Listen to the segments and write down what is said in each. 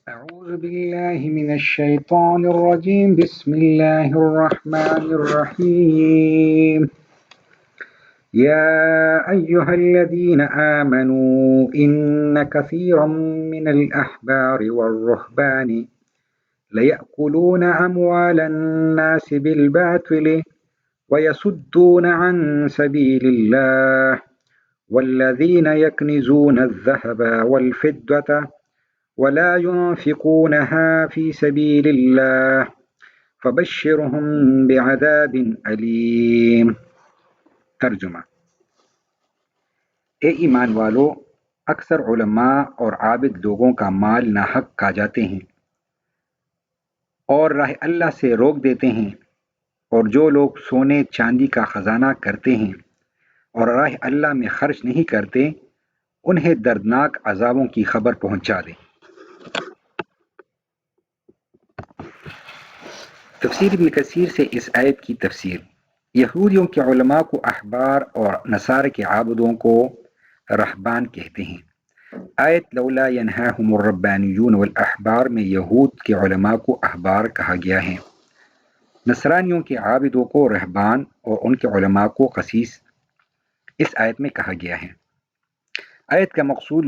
أعوذ بالله من الشيطان الرجيم بسم الله الرحمن الرحيم يا أيها الذين آمنوا إن كثيرا من الأحبار والرهبان ليأكلون أموال الناس بالباطل ويصدون عن سبيل الله والذين يكنزون الذهب والفضة ولا ينفقونها في سبيل الله فبشرهم بعذاب علیم۔ ترجمہ: اے ایمان والو، اکثر علماء اور عابد لوگوں کا مال ناحق کھا جاتے ہیں اور راہ اللہ سے روک دیتے ہیں، اور جو لوگ سونے چاندی کا خزانہ کرتے ہیں اور راہ اللہ میں خرچ نہیں کرتے، انہیں دردناک عذابوں کی خبر پہنچا دیں۔ تفسیر ابن کثیر سے اس آیت کی تفسیر۔ یہودیوں کے علماء کو احبار اور نصارہ کے عابدوں کو رہبان کہتے ہیں۔ آیت لولا ینہاہم الربانیون والاحبار میں یہود کے علماء کو احبار کہا گیا ہے، نصرانیوں کے عابدوں کو رہبان اور ان کے علماء کو قسیس اس آیت میں کہا گیا ہے۔ آیت کا مقصود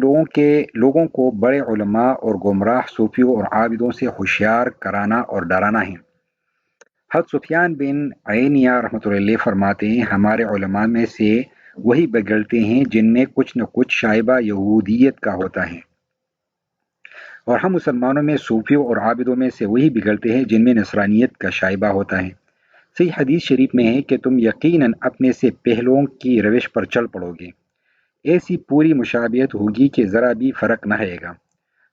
لوگوں کو بڑے علماء اور گمراہ صوفیوں اور عابدوں سے ہوشیار کرانا اور ڈرانا ہے۔ حضرت سفیان بن عینیہ رحمۃ اللہ علیہ فرماتے ہیں، ہمارے علماء میں سے وہی بگڑتے ہیں جن میں کچھ نہ کچھ شائبہ یہودیت کا ہوتا ہے، اور ہم مسلمانوں میں صوفیوں اور عابدوں میں سے وہی بگڑتے ہیں جن میں نصرانیت کا شائبہ ہوتا ہے۔ صحیح حدیث شریف میں ہے کہ تم یقیناً اپنے سے پہلوؤں کی روش پر چل پڑو گے، ایسی پوری مشابہت ہوگی کہ ذرا بھی فرق نہ رہے گا۔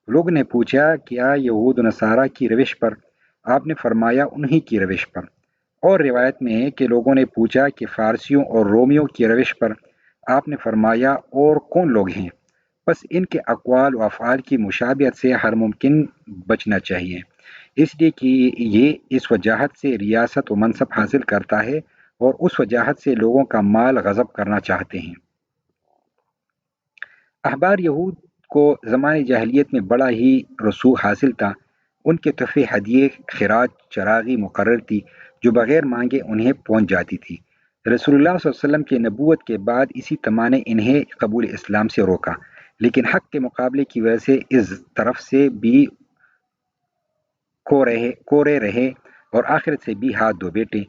لوگوں نے پوچھا، کیا یہود و نصارہ کی روش پر؟ آپ نے فرمایا، انہی کی روش پر۔ اور روایت میں ہے کہ لوگوں نے پوچھا کہ فارسیوں اور رومیوں کی روش پر؟ آپ نے فرمایا، اور کون لوگ ہیں؟ بس ان کے اقوال و افعال کی مشابہت سے ہر ممکن بچنا چاہیے، اس لیے کہ یہ اس وجاہت سے ریاست و منصب حاصل کرتا ہے اور اس وجاہت سے لوگوں کا مال غصب کرنا چاہتے ہیں۔ احبار یہود کو زمانے جاہلیت میں بڑا ہی رسوخ حاصل تھا۔ ان کے تحفے، ہدیے، خراج، چراغی مقرر تھی جو بغیر مانگے انہیں پہنچ جاتی تھی۔ رسول اللہ صلی اللہ علیہ وسلم کے نبوت کے بعد اسی طمع نے انہیں قبول اسلام سے روکا، لیکن حق کے مقابلے کی وجہ سے اس طرف سے بھی کورے رہے اور آخرت سے بھی ہاتھ دھو بیٹھے۔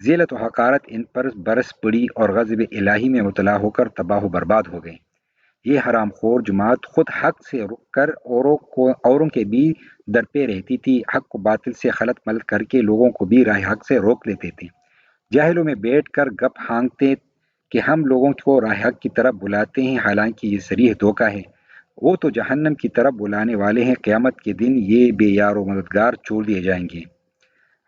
ذلت و حقارت ان پر برس پڑی اور غضب الہی میں مبتلا ہو کر تباہ و برباد ہو گئے۔ یہ حرام خور جماعت خود حق سے رک کر اوروں کے بھی در پہ رہتی تھی، حق کو باطل سے خلط ملط کر کے لوگوں کو بھی راہ حق سے روک لیتے تھے۔ جاہلوں میں بیٹھ کر گپ ہانکتے کہ ہم لوگوں کو راہ حق کی طرف بلاتے ہیں، حالانکہ یہ صریح دھوکہ ہے۔ وہ تو جہنم کی طرف بلانے والے ہیں، قیامت کے دن یہ بے یار و مددگار چھوڑ دیے جائیں گے۔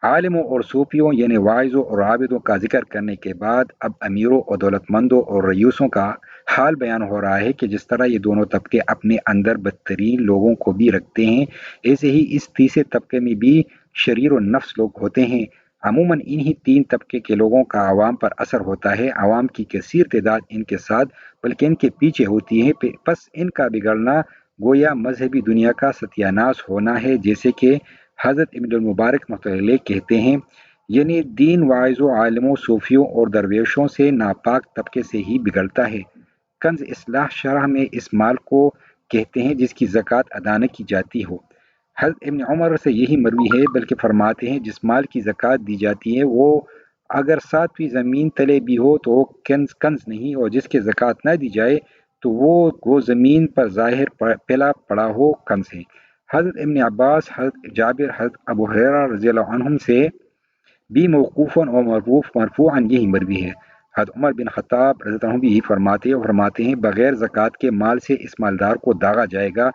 عالموں اور صوفیوں یعنی واعظوں اور عابدوں کا ذکر کرنے کے بعد اب امیروں اور دولت مندوں اور ریوسوں کا حال بیان ہو رہا ہے کہ جس طرح یہ دونوں طبقے اپنے اندر بدترین لوگوں کو بھی رکھتے ہیں، ایسے ہی اس تیسرے طبقے میں بھی شریر و نفس لوگ ہوتے ہیں۔ عموماً انہی تین طبقے کے لوگوں کا عوام پر اثر ہوتا ہے، عوام کی کثیر تعداد ان کے ساتھ بلکہ ان کے پیچھے ہوتی ہے، پس ان کا بگڑنا گویا مذہبی دنیا کا ستیہ ناش ہونا ہے، جیسے کہ حضرت ابن المبارک مطلع کہتے ہیں، یعنی دین واعظوں، عالموں، صوفیوں اور درویشوں سے ناپاک طبقے سے ہی بگڑتا ہے۔ کنز اصلاح شرح میں اس مال کو کہتے ہیں جس کی زکوٰۃ ادا نہ کی جاتی ہو۔ حضرت ابن عمر سے یہی مروی ہے، بلکہ فرماتے ہیں جس مال کی زکوٰۃ دی جاتی ہے وہ اگر 7ویں زمین تلے بھی ہو تو وہ کنز نہیں، اور جس کی زکوٰۃ نہ دی جائے تو وہ زمین پر ظاہر پلا پڑا ہو کنز ہے۔ حضرت ابن عباس، حضرت جابر، حضرت ابو ہریرہ رضی اللہ عنہم سے بھی موقوفاً اور مرفوعاً یہی مروی ہے۔ حضرت عمر بن خطاب رضی اللہ عنہ بھی یہی فرماتے ہیں بغیر زکوٰۃ کے مال سے اس مالدار کو داغا جائے گا۔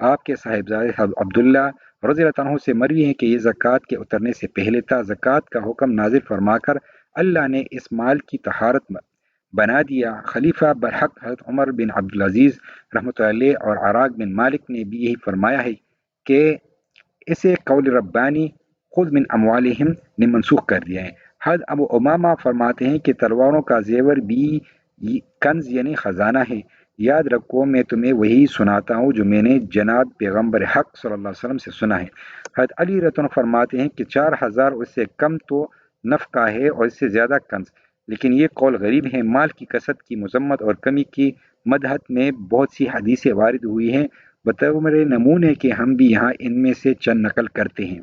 آپ کے صاحبزادے حضرت عبداللہ رضی اللہ عنہ سے مروی ہے کہ یہ زکوٰۃ کے اترنے سے پہلے تھا۔ زکوٰۃ کا حکم نازل فرما کر اللہ نے اس مال کی طہارت بنا دیا۔ خلیفہ برحق حضرت عمر بن عبدالعزیز رحمۃ اللہ علیہ اور عراق بن مالک نے بھی یہی فرمایا ہے کہ اسے قول ربانی خذ من اموالہم نے منسوخ کر دیا ہے۔ حضرت ابو امامہ فرماتے ہیں کہ تلواروں کا زیور بھی کنز یعنی خزانہ ہے۔ یاد رکھو میں تمہیں وہی سناتا ہوں جو میں نے جناب پیغمبر حق صلی اللہ علیہ وسلم سے سنا ہے۔ حضرت علی رضی اللہ عنہ فرماتے ہیں کہ 4000 اس سے کم تو نفقہ ہے اور اس سے زیادہ کنز، لیکن یہ قول غریب ہے۔ مال کی کثرت کی مذمت اور کمی کی مدحت میں بہت سی حدیثیں وارد ہوئی ہیں بطور نمونے کہ ہم بھی یہاں ان میں سے چند نقل کرتے ہیں۔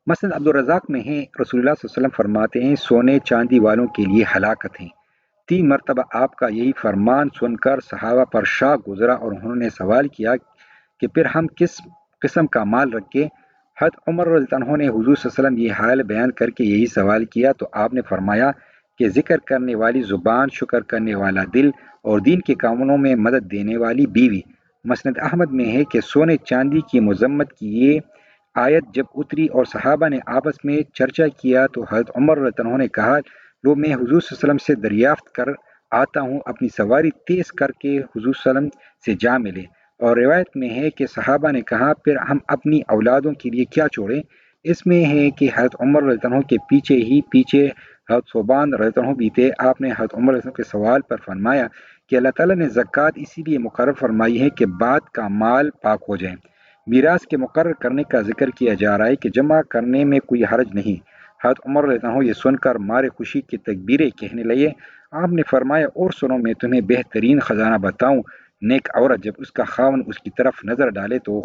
مسند عبدالرزاق میں ہے، رسول اللہ صلی اللہ علیہ وسلم فرماتے ہیں سونے چاندی والوں کے لیے ہلاکت ہے۔ 3 مرتبہ آپ کا یہی فرمان سن کر صحابہ پر شاک گزرا اور انہوں نے سوال کیا کہ پھر ہم کس قسم کا مال رکھیں؟ حضرت عمر رضی اللہ عنہ نے حضور صلی اللہ علیہ وسلم یہ حال بیان کر کے یہی سوال کیا تو آپ نے فرمایا کہ ذکر کرنے والی زبان، شکر کرنے والا دل اور دین کے کاموں میں مدد دینے والی بیوی۔ مسند احمد میں ہے کہ سونے چاندی کی مذمت کی یہ آیت جب اتری اور صحابہ نے آپس میں چرچا کیا تو حضرت عمر رضی اللہ عنہ نے کہا لو میں حضور صلی اللہ علیہ وسلم سے دریافت کر آتا ہوں، اپنی سواری تیز کر کے حضور صلی اللہ علیہ وسلم سے جا ملے۔ اور روایت میں ہے کہ صحابہ نے کہا پھر ہم اپنی اولادوں کے لیے کیا چھوڑیں؟ اس میں ہے کہ حضرت عمر رضی اللہ عنہ کے پیچھے حضرت صوبان رضی اللہ عنہ بھی تھے۔ آپ نے حضرت عمر رضی اللہ عنہ کے سوال پر فرمایا کہ اللہ تعالیٰ نے زکوٰۃ اسی لیے مقرر فرمائی ہے کہ بعد کا مال پاک ہو جائے۔ میراث کے مقرر کرنے کا ذکر کیا جا رہا ہے کہ جمع کرنے میں کوئی حرج نہیں۔ حضرت عمر رضی اللہ عنہ یہ سن کر مارے خوشی کی تکبیریں کہنے لگے۔ آپ نے فرمایا اور سنو میں تمہیں بہترین خزانہ بتاؤں۔ نیک عورت جب اس کا خاوند اس کی طرف نظر ڈالے تو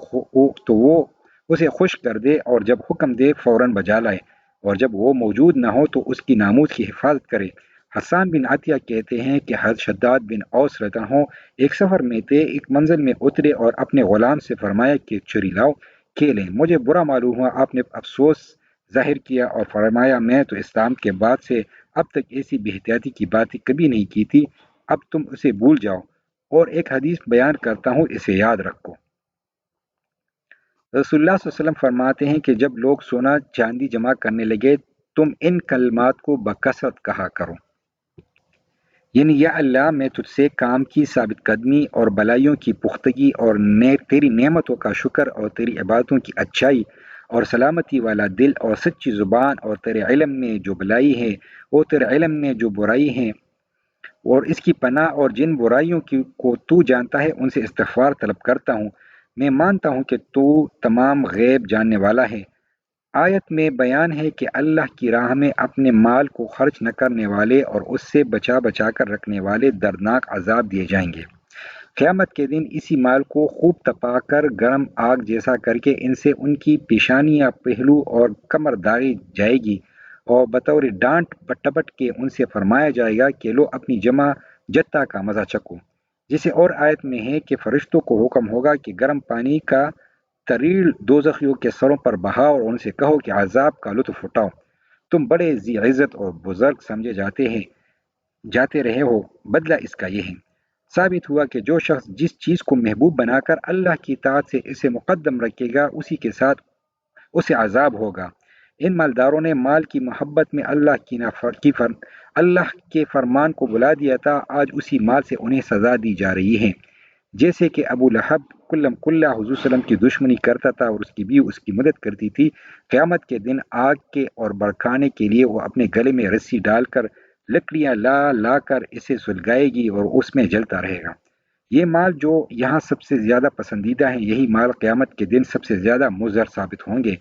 وہ اسے خوش کر دے اور جب حکم دے فوراً بجا لائے، اور جب وہ موجود نہ ہو تو اس کی ناموس کی حفاظت کرے۔ حسان بن عطیہ کہتے ہیں کہ حضرت شداد بن اوس رضی اللہ عنہ ایک سفر میں تھے، ایک منزل میں اترے اور اپنے غلام سے فرمایا کہ چھری لاؤ کھیلیں۔ مجھے برا معلوم ہوا، آپ نے افسوس ظاہر کیا اور فرمایا میں تو اسلام کے بعد سے اب تک ایسی بے احتیاطی کی باتیں کبھی نہیں کی تھی، اب تم اسے بھول جاؤ، اور ایک حدیث بیان کرتا ہوں اسے یاد رکھو۔ رسول اللہ صلی اللہ علیہ وسلم فرماتے ہیں کہ جب لوگ سونا چاندی جمع کرنے لگے تم ان کلمات کو بکثرت کہا کرو، یعنی یا اللہ میں تجھ سے کام کی ثابت قدمی اور بلائیوں کی پختگی اور تیری نعمتوں کا شکر اور تیری عبادتوں کی اچھائی اور سلامتی والا دل اور سچی زبان اور تیرے علم میں جو بلائی ہے اور تیرے علم میں جو برائی ہے اور اس کی پناہ اور جن برائیوں کو تو جانتا ہے ان سے استغفار طلب کرتا ہوں۔ میں مانتا ہوں کہ تو تمام غیب جاننے والا ہے۔ آیت میں بیان ہے کہ اللہ کی راہ میں اپنے مال کو خرچ نہ کرنے والے اور اس سے بچا کر رکھنے والے دردناک عذاب دیے جائیں گے۔ قیامت کے دن اسی مال کو خوب تپا کر گرم آگ جیسا کر کے ان سے ان کی پیشانیاں، پہلو اور کمر داغی جائے گی اور بطور ڈانٹ ٹپٹ کے ان سے فرمایا جائے گا کہ لو اپنی جمع جتا کا مزہ چکو۔ جسے اور آیت میں ہے کہ فرشتوں کو حکم ہوگا کہ گرم پانی کا تریل دوزخیوں کے سروں پر بہاؤ اور ان سے کہو کہ عذاب کا لطف اٹھاؤ، تم بڑے ذی عزت اور بزرگ سمجھے جاتے رہے ہو، بدلہ اس کا یہ ہے۔ ثابت ہوا کہ جو شخص جس چیز کو محبوب بنا کر اللہ کی اطاعت سے اسے مقدم رکھے گا اسی کے ساتھ اسے عذاب ہوگا۔ ان مالداروں نے مال کی محبت میں اللہ کے فرمان کو بلا دیا تھا، آج اسی مال سے انہیں سزا دی جا رہی ہے۔ جیسے کہ ابو لہب کلم کلہ حضور صلی اللہ علیہ وسلم کی دشمنی کرتا تھا اور اس کی بیوی اس کی مدد کرتی تھی، قیامت کے دن آگ کے اور بھڑکانے کے لیے وہ اپنے گلے میں رسی ڈال کر لکڑیاں لا کر اسے سلگائے گی اور اس میں جلتا رہے گا۔ یہ مال جو یہاں سب سے زیادہ پسندیدہ ہیں، یہی مال قیامت کے دن سب سے زیادہ مضر ثابت ہوں گے،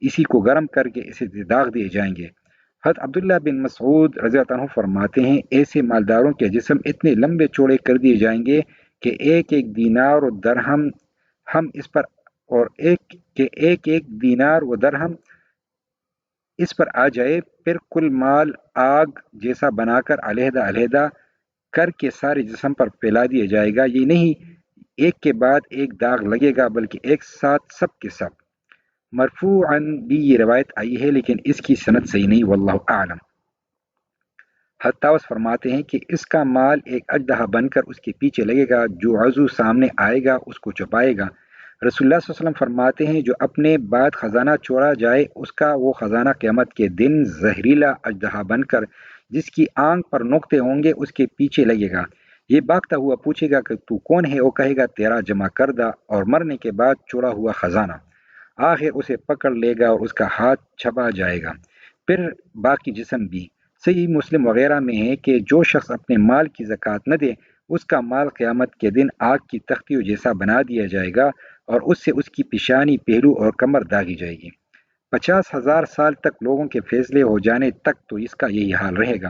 اسی کو گرم کر کے اسے داغ دیے جائیں گے۔ حضرت عبداللہ بن مسعود رضی اللہ عنہ فرماتے ہیں ایسے مالداروں کے جسم اتنے لمبے چوڑے کر دیے جائیں گے کہ ایک ایک دینار و درہم ہم اس پر اور ایک دینار و درہم اس پر آ جائے، پھر کل مال آگ جیسا بنا کر علیحدہ علیحدہ کر کے سارے جسم پر پھیلا دیا جائے گا۔ یہ نہیں ایک کے بعد ایک داغ لگے گا بلکہ ایک ساتھ سب کے سب۔ مرفوعاً بھی یہ روایت آئی ہے لیکن اس کی سند صحیح نہیں، واللہ اعلم۔ حضرت طاؤس فرماتے ہیں کہ اس کا مال ایک اژدہا بن کر اس کے پیچھے لگے گا، جو عضو سامنے آئے گا اس کو چھپائے گا۔ رسول اللہ صلی اللہ علیہ وسلم فرماتے ہیں جو اپنے بعد خزانہ چھوڑا جائے اس کا وہ خزانہ قیامت کے دن زہریلا اژدہا بن کر جس کی آنکھ پر نقطے ہوں گے اس کے پیچھے لگے گا۔ یہ بھاگتا ہوا پوچھے گا کہ تو کون ہے؟ وہ کہے گا تیرا جمع کردہ اور مرنے کے بعد چھوڑا ہوا خزانہ۔ آخر اسے پکڑ لے گا اور اس کا ہاتھ چھپا جائے گا، پھر باقی جسم بھی۔ صحیح مسلم وغیرہ میں ہے کہ جو شخص اپنے مال کی زکوٰۃ نہ دے اس کا مال قیامت کے دن آگ کی تختیوں جیسا بنا دیا جائے گا اور اس سے اس کی پیشانی، پہلو اور کمر داغی جائے گی۔ 50,000 سال تک لوگوں کے فیصلے ہو جانے تک تو اس کا یہی حال رہے گا۔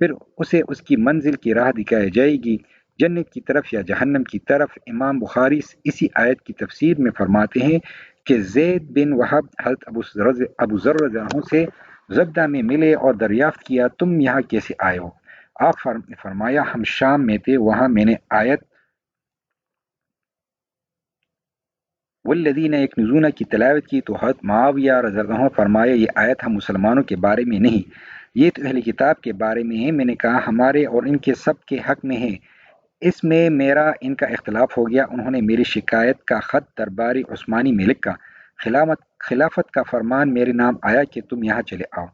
پھر اسے اس کی منزل کی راہ دکھائی جائے گی، جنت کی طرف یا جہنم کی طرف۔ امام بخاری اسی آیت کی تفسیر میں فرماتے ہیں کہ زید بن وہب حضرت ابو ذر رضی اللہ عنہ سے زبدہ میں ملے اور دریافت کیا تم یہاں کیسے آئے ہو؟ آپ نے فرمایا ہم شام میں تھے، وہاں میں نے آیت والذین یکنزون کی تلاوت کی تو حضرت معاویہ رضی اللہ عنہ فرمایا یہ آیت ہم مسلمانوں کے بارے میں نہیں، یہ تو اہل کتاب کے بارے میں ہے۔ میں نے کہا ہمارے اور ان کے سب کے حق میں ہے۔ اس میں میرا ان کا اختلاف ہو گیا۔ انہوں نے میری شکایت کا خط درباری عثمانی میں لکھا، خلافت کا فرمان میرے نام آیا کہ تم یہاں چلے آؤ۔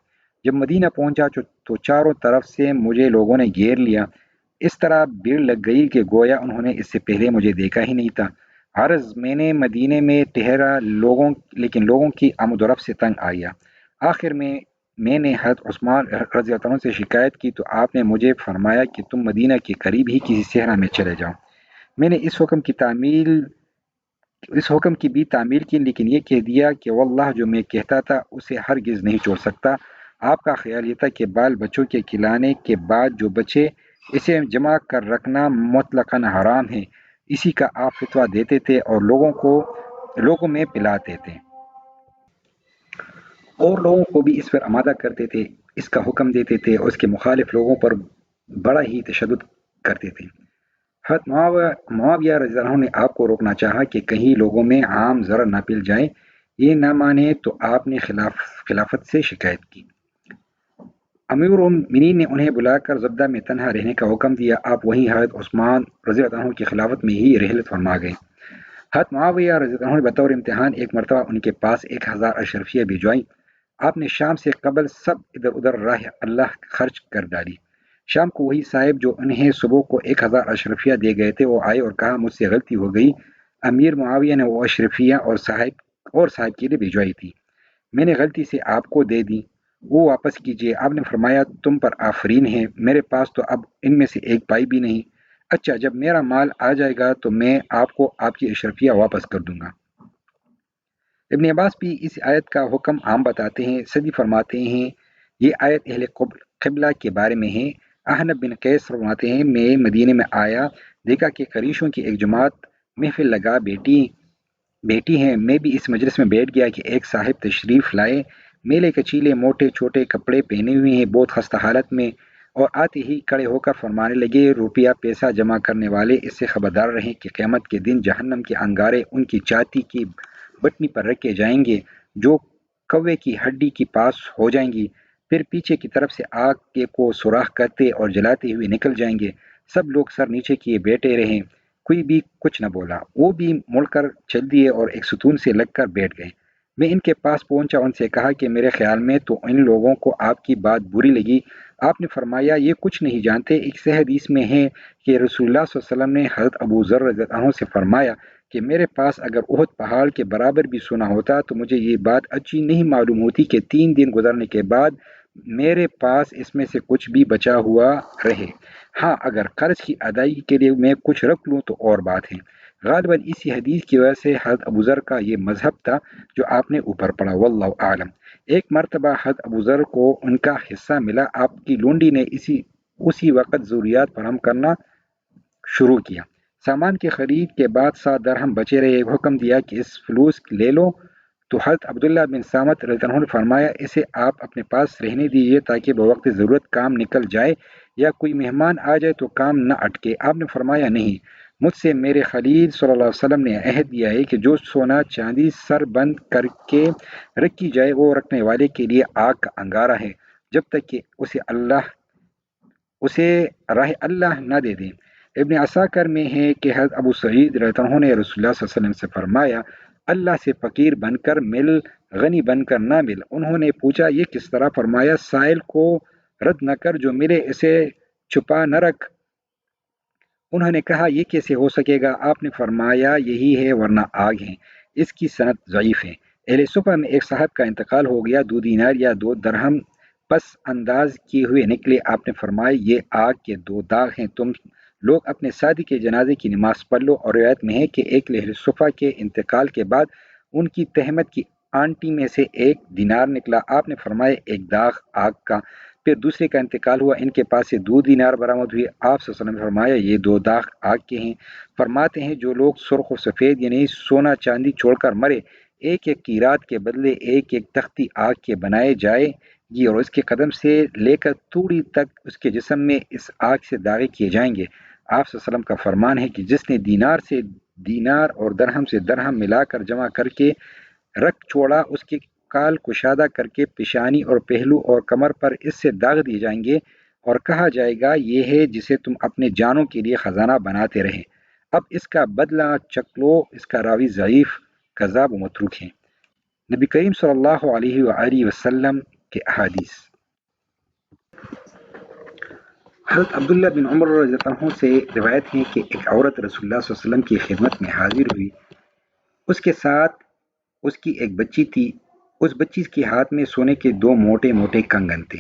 جب مدینہ پہنچا تو چاروں طرف سے مجھے لوگوں نے گھیر لیا، اس طرح بھیڑ لگ گئی کہ گویا انہوں نے اس سے پہلے مجھے دیکھا ہی نہیں تھا۔ عرض میں نے مدینے میں ٹھہرا لیکن لوگوں کی آمد و رفت سے تنگ آ گیا۔ آخر میں نے حضرت عثمان رضی اللہ عنہ سے شکایت کی تو آپ نے مجھے فرمایا کہ تم مدینہ کے قریب ہی کسی صحرا میں چلے جاؤ۔ میں نے اس حکم کی بھی تعمیل کی، لیکن یہ کہہ دیا کہ واللہ جو میں کہتا تھا اسے ہرگز نہیں چھوڑ سکتا۔ آپ کا خیال یہ تھا کہ بال بچوں کے کھلانے کے بعد جو بچے اسے جمع کر رکھنا مطلقاً حرام ہے، اسی کا آپ فتویٰ دیتے تھے اور لوگوں میں پلاتے تھے اور لوگوں کو بھی اس پر آمادہ کرتے تھے، اس کا حکم دیتے تھے اور اس کے مخالف لوگوں پر بڑا ہی تشدد کرتے تھے۔ حضرت معاویہ رضی اللہ عنہ نے آپ کو روکنا چاہا کہ کہیں لوگوں میں عام ضرر نہ پھیل جائے، یہ نہ مانے تو آپ نے خلافت سے شکایت کی۔ امیر المومنین نے انہیں بلا کر زبدہ میں تنہا رہنے کا حکم دیا۔ آپ وہیں حضرت عثمان رضی اللہ عنہ کی خلافت میں ہی رحلت فرما گئے۔ حضرت معاویہ رضی اللہ عنہ نے بطور امتحان ایک مرتبہ ان کے پاس 1000 اشرفیہ بھجوائی۔ آپ نے شام سے قبل سب ادھر ادھر راہ اللہ خرچ کر ڈالی۔ شام کو وہی صاحب جو انہیں صبح کو 1000 اشرفیہ دے گئے تھے وہ آئے اور کہا مجھ سے غلطی ہو گئی، امیر معاویہ نے وہ اشرفیہ اور صاحب کے لیے بھجوائی تھی، میں نے غلطی سے آپ کو دے دی، وہ واپس کیجیے۔ آپ نے فرمایا تم پر آفرین ہے، میرے پاس تو اب ان میں سے ایک پائی بھی نہیں۔ اچھا جب میرا مال آ جائے گا تو میں آپ کو آپ کی اشرفیہ واپس کر دوں گا۔ ابن عباس بھی اس آیت کا حکم عام بتاتے ہیں۔ صدی فرماتے ہیں یہ آیت اہل قبلہ کے بارے میں ہے۔ احنف بن قیس فرماتے ہیں میں مدینے میں آیا، دیکھا کہ قریشوں کی ایک جماعت محفل لگا بیٹھی ہیں، میں بھی اس مجلس میں بیٹھ گیا کہ ایک صاحب تشریف لائے، میلے کچیلے موٹے چھوٹے کپڑے پہنے ہوئے ہیں، بہت خستہ حالت میں، اور آتے ہی کھڑے ہو کر فرمانے لگے روپیہ پیسہ جمع کرنے والے اس سے خبردار رہیں کہ قیامت کے دن جہنم کے انگارے ان کی چھاتی کی بٹنی پر رکھے جائیں گے جو کوے کی ہڈی کے پاس ہو جائیں گی، پھر پیچھے کی طرف سے آگ کے کو سوراخ کرتے اور جلاتے ہوئے نکل جائیں گے۔ سب لوگ سر نیچے کیے بیٹھے رہے، کوئی بھی کچھ نہ بولا، وہ بھی مڑ کر چل دیے اور ایک ستون سے لگ کر بیٹھ گئے۔ میں ان کے پاس پہنچا، ان سے کہا کہ میرے خیال میں تو ان لوگوں کو آپ کی بات بری لگی۔ آپ نے فرمایا یہ کچھ نہیں جانتے، ایک صحیح حدیث میں ہے کہ رسول اللہ صلی اللہ علیہ وسلم نے حضرت ابو ذر رضی اللہ عنہ سے فرمایا کہ میرے پاس اگر احد پہاڑ کے برابر بھی سونا ہوتا تو مجھے یہ بات اچھی نہیں معلوم ہوتی کہ 3 دن گزرنے کے بعد میرے پاس اس میں سے کچھ بھی بچا ہوا رہے۔ ہاں اگر قرض کی ادائیگی کے لیے میں کچھ رکھ لوں تو اور بات ہے۔ غالباً اسی حدیث کی وجہ سے حضرت ابو ذر کا یہ مذہب تھا جو آپ نے اوپر پڑھا، واللہ اعلم۔ ایک مرتبہ حضرت ابو ذر کو ان کا حصہ ملا، آپ کی لونڈی نے اسی وقت ضروریات فراہم کرنا شروع کیا۔ سامان کی خرید کے بعد 7 درہم بچے رہے، حکم دیا کہ اس فلوس لے لو، تو حضرت عبداللہ بن سامت رضی اللہ عنہ نے فرمایا اسے آپ اپنے پاس رہنے دیجیے تاکہ بوقت ضرورت کام نکل جائے یا کوئی مہمان آ جائے تو کام نہ اٹکے۔ آپ نے فرمایا نہیں، مجھ سے میرے خلیل صلی اللہ علیہ وسلم نے عہد دیا ہے کہ جو سونا چاندی سر بند کر کے رکھی جائے وہ رکھنے والے کے لیے آگ کا انگارہ ہے جب تک کہ اسے راہ اللہ نہ دے دیں۔ ابن عساکر میں ہے کہ حضرت ابو سعید رضی اللہ عنہ نے رسول اللہ صلی اللہ علیہ وسلم سے فرمایا اللہ سے فقیر بن کر مل، غنی بن کر نہ مل۔ انہوں نے پوچھا یہ کس طرح؟ فرمایا سائل کو رد نہ کر، جو ملے اسے چھپا نہ رکھ۔ انہوں نے کہا یہ کیسے ہو سکے گا؟ آپ نے فرمایا یہی ہے ورنہ آگ ہے۔ اس کی سند ضعیف ہے۔ اہل صفحہ میں ایک صاحب کا انتقال ہو گیا، 2 دینار یا 2 درہم پس انداز کیے ہوئے نکلے۔ آپ نے فرمایا یہ آگ کے 2 داغ ہیں، تم لوگ اپنے ساتھی کے جنازے کی نماز پڑھ لو۔ اور روایت میں ہے کہ ایک لہر صفا کے انتقال کے بعد ان کی تہمت کی آنٹی میں سے 1 دینار نکلا۔ آپ نے فرمایا ایک داغ آگ کا، پھر دوسرے کا انتقال ہوا، ان کے پاس سے 2 دینار برآمد ہوئے۔ آپ صلی اللہ علیہ وسلم نے فرمایا یہ 2 داغ آگ کے ہیں۔ فرماتے ہیں جو لوگ سرخ و سفید یعنی سونا چاندی چھوڑ کر مرے، ایک ایک قیراط کے بدلے ایک ایک تختی آگ کے بنائے جائے گی، اور اس کے قدم سے لے کر توڑی تک اس کے جسم میں اس آگ سے داغے کیے جائیں گے۔ آپ صلی اللہ علیہ وسلم کا فرمان ہے کہ جس نے دینار سے دینار اور درہم سے درہم ملا کر جمع کر کے رکھ چھوڑا، اس کے کال کشادہ کر کے پیشانی اور پہلو اور کمر پر اس سے داغ دیے جائیں گے، اور کہا جائے گا یہ ہے جسے تم اپنے جانوں کے لیے خزانہ بناتے رہے، اب اس کا بدلہ چک لو۔ اس کا راوی ضعیف، کذاب و متروک ہیں۔ نبی کریم صلی اللہ علیہ وآلہ وسلم کے احادیث۔ حضرت عبداللہ بن عمر رضی اللہ عنہ سے روایت ہے کہ ایک عورت رسول اللہ صلی اللہ علیہ وسلم کی خدمت میں حاضر ہوئی، اس کے ساتھ اس کی ایک بچی تھی، اس بچی کے ہاتھ میں سونے کے 2 موٹے موٹے کنگن تھے۔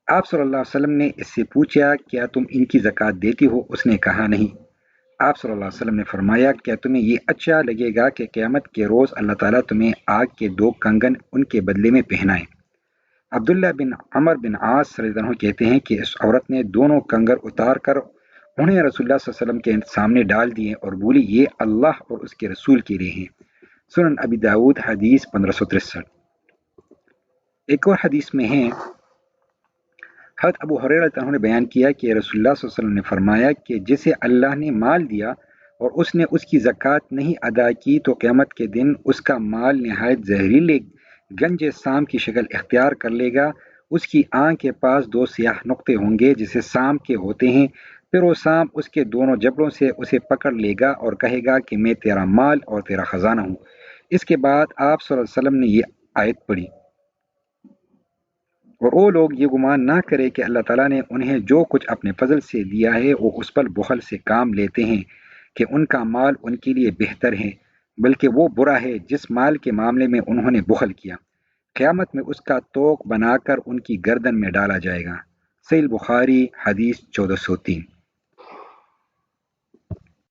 آپ صلی اللہ علیہ وسلم نے اس سے پوچھا کیا تم ان کی زکوٰۃ دیتی ہو؟ اس نے کہا نہیں۔ آپ صلی اللہ علیہ وسلم نے فرمایا کیا تمہیں یہ اچھا لگے گا کہ قیامت کے روز اللہ تعالیٰ تمہیں آگ کے 2 کنگن ان کے بدلے میں پہنائے؟ عبداللہ بن عمر بن عاص رضی اللہ عنہ کہتے ہیں کہ اس عورت نے دونوں کنگر اتار کر انہیں رسول اللہ صلی اللہ علیہ وسلم کے سامنے ڈال دیے اور بولی یہ اللہ اور اس کے رسول کے لیے ہیں۔ سنن ابی داود حدیث 1563۔ ایک اور حدیث میں ہے، حضرت ابو ہریرہ رضی اللہ عنہ نے بیان کیا کہ رسول اللہ صلی اللہ علیہ وسلم نے فرمایا کہ جسے اللہ نے مال دیا اور اس نے اس کی زکوٰۃ نہیں ادا کی تو قیامت کے دن اس کا مال نہایت زہریلے گنج سام کی شکل اختیار کر لے گا۔ اس کی آنکھ کے پاس 2 سیاہ نقطے ہوں گے جسے سام کے ہوتے ہیں، پھر وہ سام اس کے دونوں جبڑوں سے اسے پکڑ لے گا اور کہے گا کہ میں تیرا مال اور تیرا خزانہ ہوں۔ اس کے بعد آپ صلی اللہ علیہ وسلم نے یہ آیت پڑھی، اور وہ لوگ یہ گمان نہ کرے کہ اللہ تعالیٰ نے انہیں جو کچھ اپنے فضل سے دیا ہے وہ اس پر بخل سے کام لیتے ہیں کہ ان کا مال ان کے لیے بہتر ہے، بلکہ وہ برا ہے جس مال کے معاملے میں انہوں نے بخل کیا، قیامت میں اس کا توق بنا کر ان کی گردن میں ڈالا جائے گا۔ صحیح بخاری حدیث 1403۔